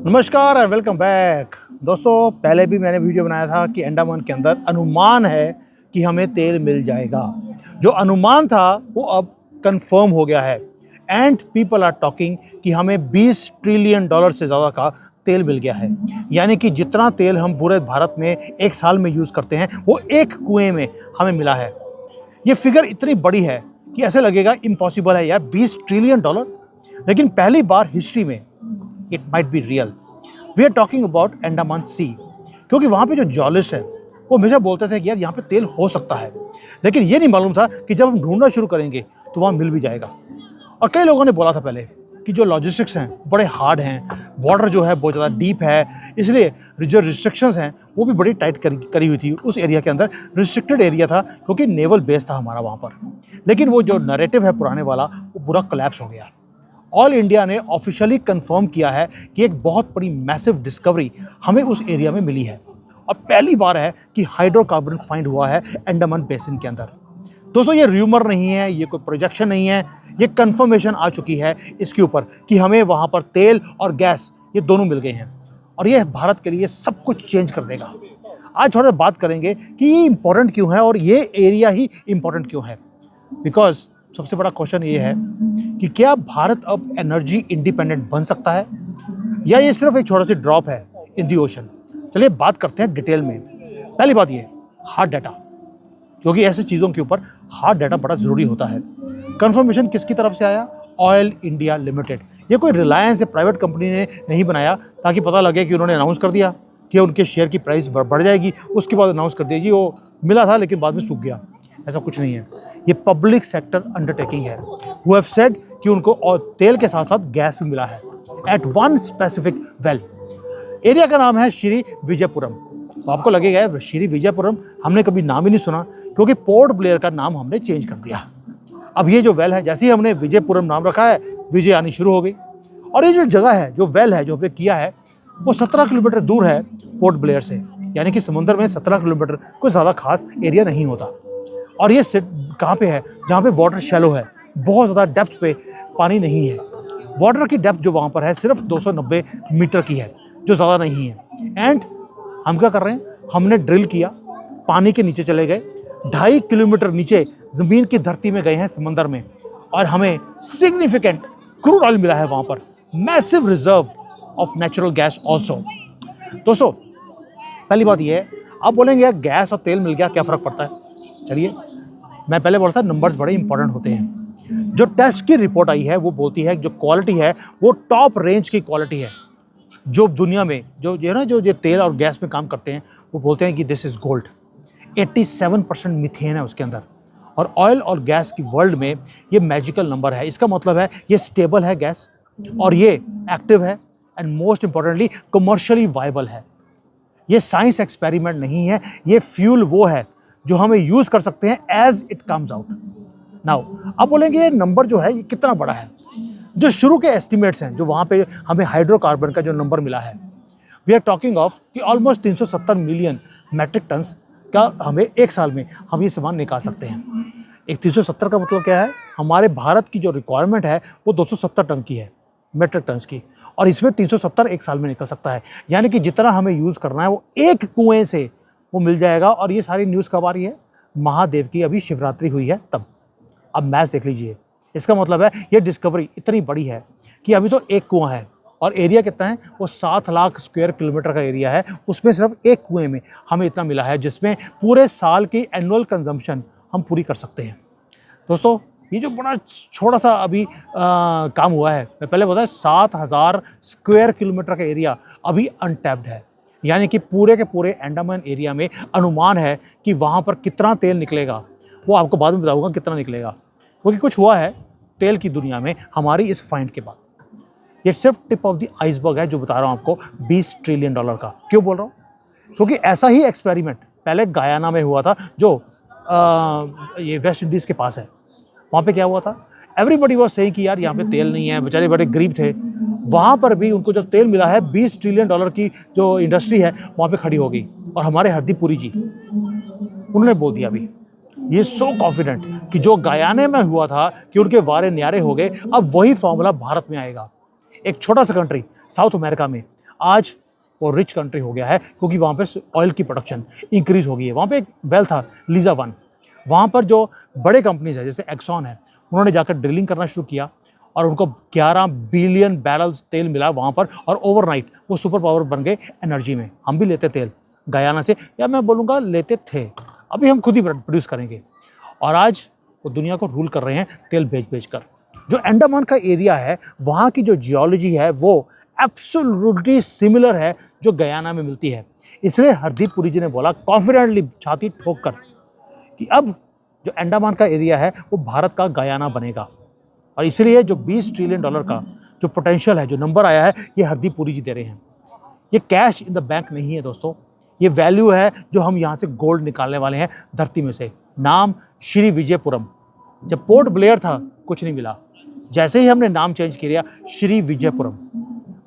नमस्कार and welcome back. दोस्तों, पहले भी मैंने वीडियो बनाया था कि अंडमान के अंदर अनुमान है कि हमें तेल मिल जाएगा। जो अनुमान था वो अब कंफर्म हो गया है एंड पीपल आर टॉकिंग कि हमें 20 ट्रिलियन डॉलर से ज़्यादा का तेल मिल गया है। यानी कि जितना तेल हम पूरे भारत में एक साल में यूज़ करते हैं वो एक कुएं में हमें मिला है। ये फिगर इतनी बड़ी है कि ऐसे लगेगा इम्पॉसिबल है यार, 20 ट्रिलियन डॉलर। लेकिन पहली बार हिस्ट्री में it might be real. We are talking about Andaman sea, क्योंकि वहाँ पे जो जॉर्नलिस्ट है वो हमेशा बोलते थे कि यार यहाँ पे तेल हो सकता है, लेकिन ये नहीं मालूम था कि जब हम ढूंढना शुरू करेंगे तो वहाँ मिल भी जाएगा। और कई लोगों ने बोला था पहले कि जो लॉजिस्टिक्स हैं बड़े हार्ड हैं, वाटर जो है बहुत ज़्यादा डीप है, इसलिए जो रिस्ट्रिक्शंस हैं वो भी बड़ी टाइट करी हुई थी उस एरिया के अंदर। रिस्ट्रिक्टेड एरिया था क्योंकि नेवल बेस था हमारा वहाँ पर। लेकिन वो जो नैरेटिव है पुराने वाला वो पूरा कोलैप्स हो गया। ऑल इंडिया ने ऑफिशियली कंफर्म किया है कि एक बहुत बड़ी मैसिव डिस्कवरी हमें उस एरिया में मिली है और पहली बार है कि हाइड्रोकार्बन फाइंड हुआ है अंडमान बेसिन के अंदर। दोस्तों, ये र्यूमर नहीं है, ये कोई प्रोजेक्शन नहीं है, ये कंफर्मेशन आ चुकी है इसके ऊपर कि हमें वहाँ पर तेल और गैस ये दोनों मिल गए हैं और ये भारत के लिए सब कुछ चेंज कर देगा। आज थोड़ा बात करेंगे कि ये इंपॉर्टेंट क्यों है और ये एरिया ही इंपॉर्टेंट क्यों है। बिकॉज सबसे बड़ा क्वेश्चन ये है कि क्या भारत अब एनर्जी इंडिपेंडेंट बन सकता है या ये सिर्फ एक छोटा सी ड्रॉप है इन दी ओशन। चलिए बात करते हैं डिटेल में। पहली बात ये हार्ड डाटा, क्योंकि ऐसी चीज़ों के ऊपर हार्ड डाटा बड़ा ज़रूरी होता है। कंफर्मेशन किसकी तरफ से आया? Oil India limited. ये कोई रिलायंस या प्राइवेट कंपनी ने नहीं बनाया ताकि पता लगे कि उन्होंने अनाउंस कर दिया कि उनके शेयर की प्राइस बढ़ जाएगी, उसके बाद अनाउंस कर दिया जी वो मिला था लेकिन बाद में सूख गया। ऐसा कुछ नहीं है। ये पब्लिक सेक्टर अंडरटेकिंग है। हु हैव सेड कि उनको और तेल के साथ साथ गैस भी मिला है at one specific well. Area का नाम है श्री विजयपुरम। तो आपको लगेगा श्री विजयपुरम हमने कभी नाम ही नहीं सुना, क्योंकि पोर्ट ब्लेयर का नाम हमने चेंज कर दिया। अब ये जो वेल है, जैसे ही हमने विजयपुरम नाम रखा है विजय आनी शुरू हो गई। और ये जो जगह है, जो वेल है जो हमने किया है, वो 17 किलोमीटर दूर है पोर्ट ब्लेयर से। यानी कि समुद्र में 17 किलोमीटर कोई ज़्यादा खास एरिया नहीं होता। और ये सिट कहाँ पे है? जहाँ पे वाटर शैलो है, बहुत ज़्यादा डेप्थ पे पानी नहीं है। वाटर की डेप्थ जो वहाँ पर है सिर्फ 290 मीटर की है, जो ज़्यादा नहीं है। एंड हम क्या कर रहे हैं? हमने ड्रिल किया, पानी के नीचे चले गए, 2.5 किलोमीटर नीचे ज़मीन की धरती में गए हैं समंदर में, और हमें सिग्निफिकेंट क्रूड ऑयल मिला है वहाँ पर, massive reserve of natural gas also. दोस्तों, पहली बात ये है, आप बोलेंगे यार गैस और तेल मिल गया क्या फ़र्क पड़ता है? चलिए, मैं पहले बोला था नंबर्स बड़े इंपॉर्टेंट होते हैं। जो टेस्ट की रिपोर्ट आई है वो बोलती है जो क्वालिटी है वो टॉप रेंज की क्वालिटी है। जो दुनिया में जो है ना, जो तेल और गैस में काम करते हैं वो बोलते हैं कि दिस इज़ गोल्ड। 87% मीथेन है उसके अंदर। और ऑयल और गैस की वर्ल्ड में ये मैजिकल नंबर है। इसका मतलब है ये स्टेबल है गैस, और ये एक्टिव है, and most importantly commercially viable है। ये साइंस एक्सपेरिमेंट नहीं है, ये फ्यूल वो है जो हमें यूज़ कर सकते हैं as it comes out. Now आप बोलेंगे ये नंबर जो है ये कितना बड़ा है? जो शुरू के एस्टिमेट्स हैं, जो वहाँ पे हमें हाइड्रोकार्बन का जो नंबर मिला है, वी आर टॉकिंग ऑफ कि ऑलमोस्ट 370 मिलियन मैट्रिक टन्स का हमें एक साल में हम ये सामान निकाल सकते हैं। एक 370 का मतलब क्या है? हमारे भारत की जो रिक्वायरमेंट है वो 270 टन की है, मेट्रिक टन्स की, और इसमें 370 एक साल में निकल सकता है। यानी कि जितना हमें यूज़ करना है वो एक कुएँ से वो मिल जाएगा। और ये सारी न्यूज़ कब आ रही है? महादेव की अभी शिवरात्रि हुई है तब। अब मैच देख लीजिए, इसका मतलब है ये डिस्कवरी इतनी बड़ी है कि अभी तो एक कुआं है, और एरिया कितना है? वो 7 लाख स्क्वायर किलोमीटर का एरिया है। उसमें सिर्फ एक कुएं में हमें इतना मिला है जिसमें पूरे साल की एनुअल कंजम्पशन हम पूरी कर सकते हैं। दोस्तों, ये जो बड़ा छोटा सा अभी काम हुआ है, मैं पहले बताया 7,000 स्क्वायर किलोमीटर का एरिया अभी अनटैप्ड है। यानी कि पूरे के पूरे अंडमान एरिया में अनुमान है कि वहाँ पर कितना तेल निकलेगा, वो आपको बाद में बताऊंगा कितना निकलेगा, क्योंकि कुछ हुआ है तेल की दुनिया में हमारी इस फाइंड के बाद। ये सिर्फ टिप ऑफ द आइसबर्ग है जो बता रहा हूँ आपको 20 ट्रिलियन डॉलर का। क्यों बोल रहा हूँ? क्योंकि ऐसा ही एक्सपेरिमेंट पहले गयाना में हुआ था, जो ये वेस्ट इंडीज़ के पास है। वहाँ पे क्या हुआ था? एवरीबडी वॉज सेइंग कि यार यहाँ पे तेल नहीं है, बेचारे बड़े गरीब थे। वहाँ पर भी उनको जब तेल मिला है, 20 ट्रिलियन डॉलर की जो इंडस्ट्री है वहाँ पे खड़ी हो गई। और हमारे हरदीप पुरी जी, उन्होंने बोल दिया अभी, ये सो कॉन्फिडेंट कि जो गयाने में हुआ था कि उनके वारे न्यारे हो गए, अब वही फॉर्मूला भारत में आएगा। एक छोटा सा कंट्री साउथ अमेरिका में आज वो रिच कंट्री हो गया है, क्योंकि वहाँ पे ऑयल की प्रोडक्शन इंक्रीज़ हो गई है। वहाँ पे एक वेल था, लीजा वन, वहाँ पर जो बड़े कंपनीज है जैसे एक्सॉन है, उन्होंने जाकर ड्रिलिंग करना शुरू किया और उनको 11 बिलियन बैरल्स तेल मिला वहाँ पर, और ओवरनाइट वो सुपर पावर बन गए एनर्जी में। हम भी लेते तेल गयाना से, या मैं बोलूँगा लेते थे, अभी हम खुद ही प्रोड्यूस करेंगे, और आज वो दुनिया को रूल कर रहे हैं तेल बेच कर। जो अंडमान का एरिया है, वहाँ की जो जियोलॉजी है वो एब्सोल्युटली सिमिलर है जो गयाना में मिलती है। इसलिए हरदीप पुरी जी ने बोला कॉन्फिडेंटली, छाती ठोक कर, कि अब जो अंडमान का एरिया है वो भारत का गयाना बनेगा। और इसलिए जो 20 ट्रिलियन डॉलर का जो पोटेंशियल है, जो नंबर आया है, ये हरदीप पुरी जी दे रहे हैं। ये कैश इन द बैंक नहीं है दोस्तों, ये वैल्यू है जो हम यहाँ से गोल्ड निकालने वाले हैं धरती में से। नाम श्री विजयपुरम। जब पोर्ट ब्लेयर था कुछ नहीं मिला, जैसे ही हमने नाम चेंज किया श्री विजयपुरम,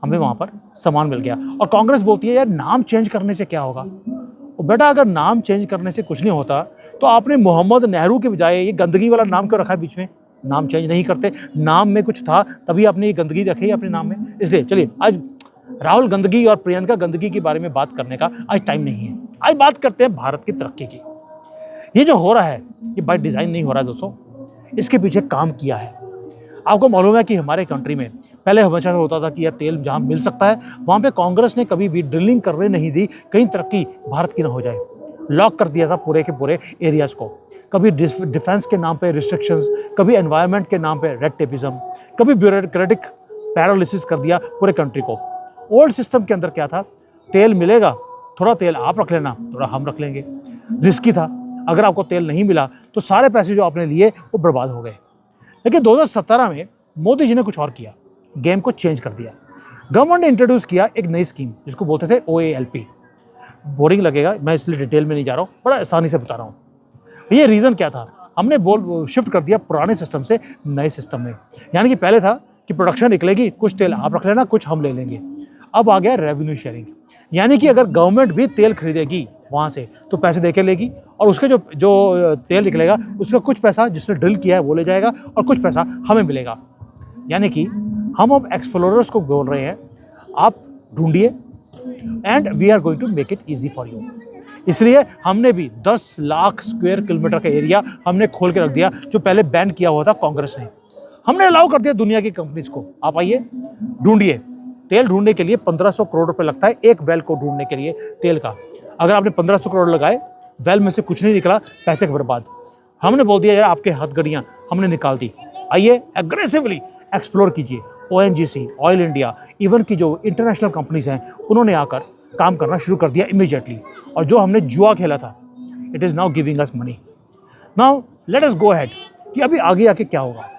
हमें वहाँ पर सामान मिल गया। और कांग्रेस बोलती है यार नाम चेंज करने से क्या होगा। और बेटा अगर नाम चेंज करने से कुछ नहीं होता तो आपने मोहम्मद नेहरू के बजाय ये गंदगी वाला नाम क्यों रखा है बीच में? नाम चेंज नहीं करते, नाम में कुछ था तभी आपने ये गंदगी रखी है अपने नाम में। इसलिए चलिए, आज राहुल गंदगी और प्रियंका गंदगी के बारे में बात करने का आज टाइम नहीं है। आज बात करते हैं भारत की तरक्की की। ये जो हो रहा है ये बाय डिज़ाइन नहीं हो रहा है दोस्तों, इसके पीछे काम किया है। आपको मालूम है कि हमारे कंट्री में पहले हमेशा से होता था कि यह तेल जहाँ मिल सकता है वहाँ पे कांग्रेस ने कभी भी ड्रिलिंग करने नहीं दी, कहीं तरक्की भारत की ना हो जाए। लॉक कर दिया था पूरे के पूरे एरियाज़ को। कभी डिफेंस के नाम पे रिस्ट्रिक्शंस, कभी एनवायरनमेंट के नाम पे रेड टेपिज्म, कभी ब्यूरोक्रेटिक पैरालिसिस कर दिया पूरे कंट्री को। ओल्ड सिस्टम के अंदर क्या था, तेल मिलेगा, थोड़ा तेल आप रख लेना, थोड़ा हम रख लेंगे। रिस्की था, अगर आपको तेल नहीं मिला तो सारे पैसे जो आपने लिए वो बर्बाद हो गए। लेकिन 2017 में मोदी जी ने कुछ और किया, गेम को चेंज कर दिया। गवर्नमेंट ने इंट्रोड्यूस किया एक नई स्कीम जिसको बोलते थे OALP। बोरिंग लगेगा, मैं इसलिए डिटेल में नहीं जा रहा हूँ, बड़ा आसानी से बता रहा हूँ। ये रीज़न क्या था, हमने शिफ्ट कर दिया पुराने सिस्टम से नए सिस्टम में। यानी कि पहले था कि प्रोडक्शन निकलेगी, कुछ तेल आप रख लेना, कुछ हम ले लेंगे। अब आ गया रेवेन्यू शेयरिंग, यानी कि अगर गवर्नमेंट भी तेल खरीदेगी वहाँ से तो पैसे दे के लेगी, और उसके जो तेल निकलेगा उसका कुछ पैसा जिसने ड्रिल किया है वो ले जाएगा और कुछ पैसा हमें मिलेगा। यानी कि हम अब एक्सप्लोरर्स को बोल रहे हैं आप ढूंढिए and we are going to make it easy for you. इसलिए हमने भी 10 लाख स्क्वायर किलोमीटर का एरिया हमने खोल के रख दिया, जो पहले बैन किया हुआ था कांग्रेस ने। हमने अलाउ कर दिया दुनिया की कंपनीज को, आप आइए ढूंढिए। तेल ढूंढने के लिए 1500 करोड़ रुपए लगता है एक वेल को ढूंढने के लिए तेल का। अगर आपने 1500 करोड़ लगाए, वेल में से कुछ नहीं निकला, पैसे बर्बाद। हमने बोल दिया यार आपके हथकड़ियाँ हमने निकाल दी, आइए एग्रेसिवली एक्सप्लोर कीजिए। ONGC, ऑयल इंडिया, इवन की जो इंटरनेशनल कंपनीज हैं उन्होंने आकर काम करना शुरू कर दिया इमीडिएटली। और जो हमने जुआ खेला था, it is now giving us money. Now let us go ahead कि अभी आगे आके क्या होगा।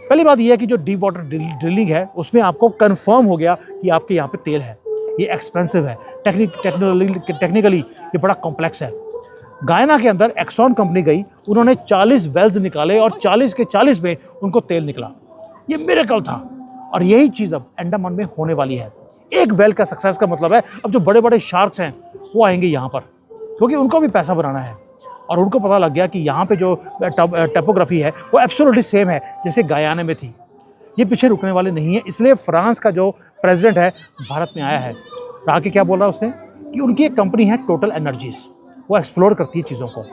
पहली बात यह है कि जो डीप वाटर ड्रिलिंग है उसमें आपको कंफर्म हो गया कि आपके यहाँ पे तेल है। ये एक्सपेंसिव है, टेक्निकली ये बड़ा कॉम्प्लेक्स है। गयाना के अंदर एक्सॉन कंपनी गई, उन्होंने 40 वेल्स निकाले और 40 के 40 में उनको तेल निकला। ये मिरेकल था, और यही चीज़ अब अंडमान में होने वाली है। एक वेल का सक्सेस का मतलब है अब जो बड़े बड़े शार्क्स हैं वो आएंगे यहाँ पर, क्योंकि उनको भी पैसा बनाना है। और उनको पता लग गया कि यहाँ पे जो टोपोग्राफी है वो एब्सोल्युटली सेम है जैसे गयाना में थी। ये पीछे रुकने वाले नहीं है। इसलिए फ्रांस का जो प्रेसिडेंट है भारत में आया है, आके क्या बोल रहा है उसने कि उनकी एक कंपनी है टोटल एनर्जीज, वो एक्सप्लोर करती है चीज़ों को,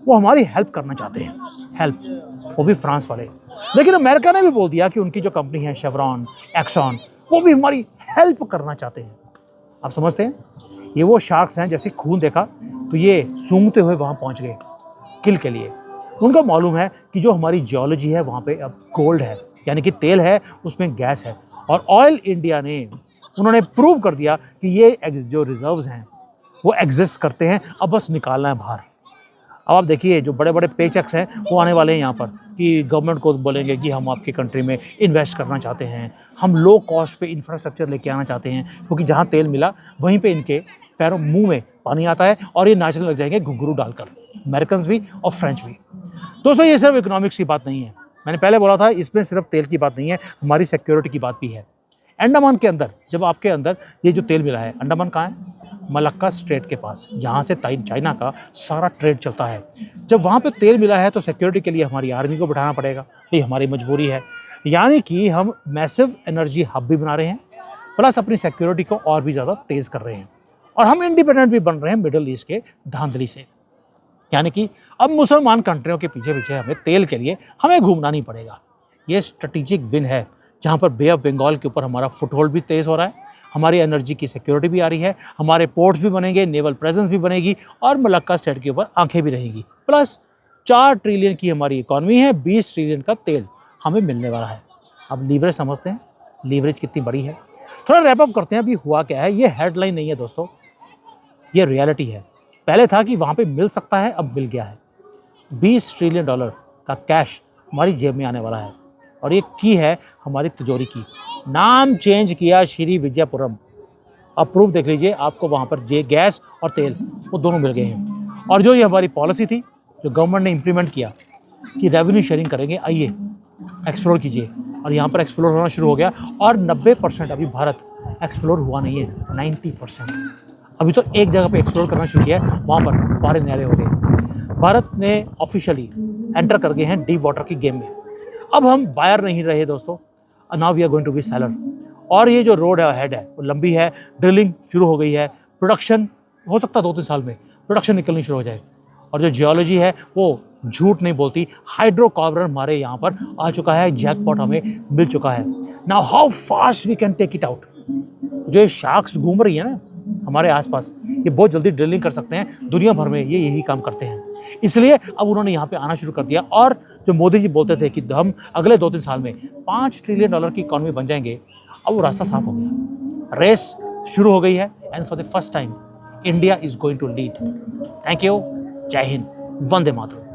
वो हमारी हेल्प करना चाहते हैं, हेल्प, वो भी फ्रांस वाले। लेकिन अमेरिका ने भी बोल दिया कि उनकी जो कंपनी है शेवरॉन, एक्सॉन, वो भी हमारी हेल्प करना चाहते हैं। आप समझते हैं, ये वो शार्क्स हैं, जैसे खून देखा तो ये सूंघते हुए वहाँ पहुँच गए किल के लिए। उनको मालूम है कि जो हमारी जियोलॉजी है वहाँ पे अब गोल्ड है, यानी कि तेल है, उसमें गैस है। और ऑयल इंडिया ने उन्होंने प्रूव कर दिया कि ये जो रिजर्व्स हैं वो एग्जिस्ट करते हैं, अब बस निकालना है बाहर। अब आप देखिए जो बड़े बड़े पे चेक्स हैं वो आने वाले हैं यहाँ पर, कि गवर्नमेंट को बोलेंगे कि हम आपकी कंट्री में इन्वेस्ट करना चाहते हैं, हम लो कॉस्ट पे इंफ्रास्ट्रक्चर लेके आना चाहते हैं, क्योंकि जहाँ तेल मिला वहीं पे इनके पैरों मुंह में पानी आता है और ये नाचने लग जाएंगे घुंघरू डालकर, अमेरिकन भी और फ्रेंच भी। दोस्तों ये सिर्फ इकोनॉमिक्स की बात नहीं है, मैंने पहले बोला था इसमें सिर्फ तेल की बात नहीं है, हमारी सिक्योरिटी की बात भी है। अंडमान के अंदर जब आपके अंदर ये जो तेल मिला है, अंडमान कहाँ है? मलक्का स्ट्रेट के पास, जहाँ से चाइना का सारा ट्रेड चलता है। जब वहाँ पे तेल मिला है तो सिक्योरिटी के लिए हमारी आर्मी को बिठाना पड़ेगा, ये हमारी मजबूरी है। यानी कि हम मैसिव एनर्जी हब भी बना रहे हैं, प्लस अपनी सिक्योरिटी को और भी ज़्यादा तेज़ कर रहे हैं। और हम इंडिपेंडेंट भी बन रहे हैं मिडिल ईस्ट के धांधली से। यानी कि अब मुसलमान कंट्रियों के पीछे पीछे हमें तेल के लिए हमें घूमना नहीं पड़ेगा। ये स्ट्रेटेजिक विन है, जहाँ पर बे ऑफ बंगाल के ऊपर हमारा फुटहोल्ड भी तेज़ हो रहा है, हमारी एनर्जी की सिक्योरिटी भी आ रही है, हमारे पोर्ट्स भी बनेंगे, नेवल प्रेजेंस भी बनेगी और मलक्का स्टेट के ऊपर आंखें भी रहेंगी। प्लस 4 ट्रिलियन की हमारी इकॉनमी है, 20 ट्रिलियन का तेल हमें मिलने वाला है। अब लीवरेज समझते हैं, लीवरेज कितनी बड़ी है। थोड़ा रैप अप करते हैं अभी हुआ क्या है। ये हेडलाइन नहीं है दोस्तों, ये रियलिटी है। पहले था कि वहाँ पे मिल सकता है, अब मिल गया है। 20 ट्रिलियन डॉलर का कैश हमारी जेब में आने वाला है और ये की है हमारी तिजोरी की। नाम चेंज किया श्री विजयपुरम। अब प्रूफ देख लीजिए, आपको वहाँ पर गैस और तेल वो दोनों मिल गए हैं। और जो ये हमारी पॉलिसी थी, जो गवर्नमेंट ने इम्प्लीमेंट किया कि रेवेन्यू शेयरिंग करेंगे, आइए एक्सप्लोर कीजिए, और यहाँ पर एक्सप्लोर होना शुरू हो गया। और 90% अभी भारत एक्सप्लोर हुआ नहीं है, 90%। अभी तो एक जगह पे एक्सप्लोर करना शुरू किया है, वहाँ पर पारे न्यारे हो गए। भारत ने ऑफिशियली एंटर कर गए हैं डीप वाटर की गेम में। अब हम बायर नहीं रहे दोस्तों, now we are going to be seller. और ये जो रोड है हेड है वो लंबी है, ड्रिलिंग शुरू हो गई है, प्रोडक्शन हो सकता है 2-3 साल में प्रोडक्शन निकलनी शुरू हो जाए। और जो जियोलॉजी है वो झूठ नहीं बोलती, हाइड्रोकार्बन हमारे यहाँ पर आ चुका है, जैकपॉट हमें मिल चुका है। Now how fast we can take it out. जो ये शार्क्स घूम रही है ना हमारे आसपास, ये बहुत जल्दी ड्रिलिंग कर सकते हैं, दुनिया भर में ये यही काम करते हैं। इसलिए अब उन्होंने यहाँ पे आना शुरू कर दिया। और जो मोदी जी बोलते थे कि हम अगले 2-3 साल में 5 ट्रिलियन डॉलर की इकॉनमी बन जाएंगे, अब वो रास्ता साफ हो गया, रेस शुरू हो गई है। And for the first time India is going to lead. Thank you, जय हिंद, वंदे मातरम।